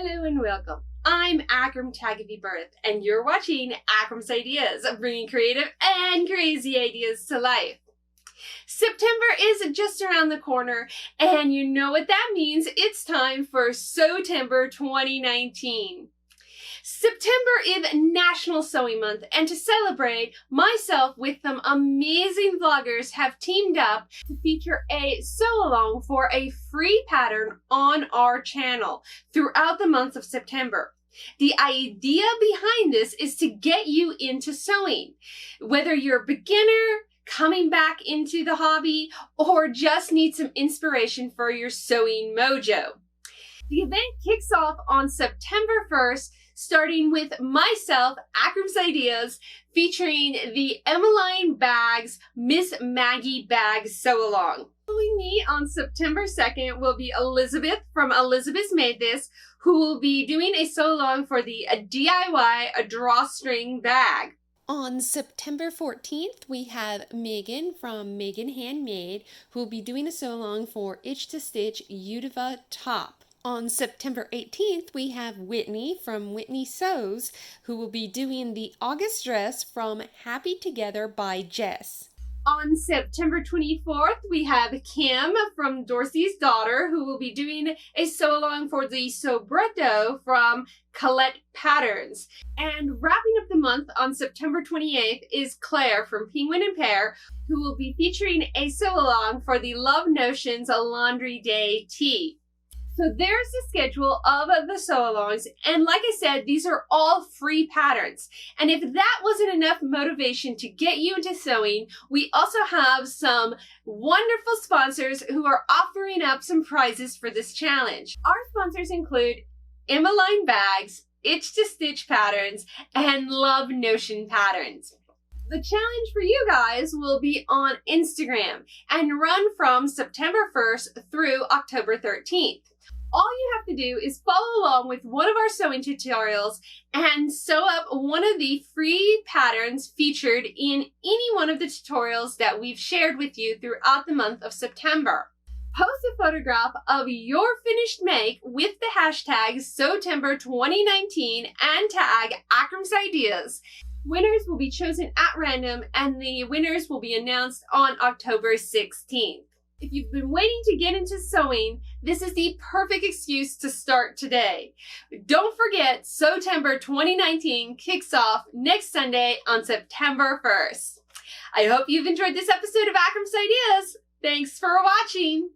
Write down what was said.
Hello and welcome. I'm Akram Birth, and you're watching Akram's Ideas, bringing creative and crazy ideas to life. September is just around the corner, and you know what that means. It's time for Sewtember 2019. September is National Sewing Month, and to celebrate, myself with some amazing vloggers have teamed up to feature a sew-along for a free pattern on our channel throughout the month of September. The idea behind this is to get you into sewing, whether you're a beginner, coming back into the hobby, or just need some inspiration for your sewing mojo. The event kicks off on September 1st, starting with myself, Akram's Ideas, featuring the Emmeline Bags Miss Maggie Bag Sew-Along. Following me on September 2nd will be Elizabeth from Elizabeth's Made This, who will be doing a sew-along for the DIY Drawstring bag. On September 14th, we have Megan from Megan Handmade, who will be doing a sew-along for Itch to Stitch Uvita top. On September 18th, we have Whitney from Whitney Sews, who will be doing the August dress from Happy Together by Jess. On September 24th, we have Kim from Dorothy's Daughter, who will be doing a sew-along for the Sorbetto from Colette Patterns. And wrapping up the month on September 28th is Claire from Pengin and Pear, who will be featuring a sew-along for the Love Notions Laundry Day Tee. So there's the schedule of the sew-alongs, and like I said, these are all free patterns. And if that wasn't enough motivation to get you into sewing, we also have some wonderful sponsors who are offering up some prizes for this challenge. Our sponsors include Emmeline Bags, Itch to Stitch Patterns, and Love Notion Patterns. The challenge for you guys will be on Instagram and run from September 1st through October 13th. All you have to do is follow along with one of our sewing tutorials and sew up one of the free patterns featured in any one of the tutorials that we've shared with you throughout the month of September. Post a photograph of your finished make with the hashtag Sewtember 2019 and tag Akram's Ideas. Winners will be chosen at random, and the winners will be announced on October 16th. If you've been waiting to get into sewing, this is the perfect excuse to start today. Don't forget, Sewtember 2019 kicks off next Sunday on September 1st. I hope you've enjoyed this episode of Akram's Ideas. Thanks for watching.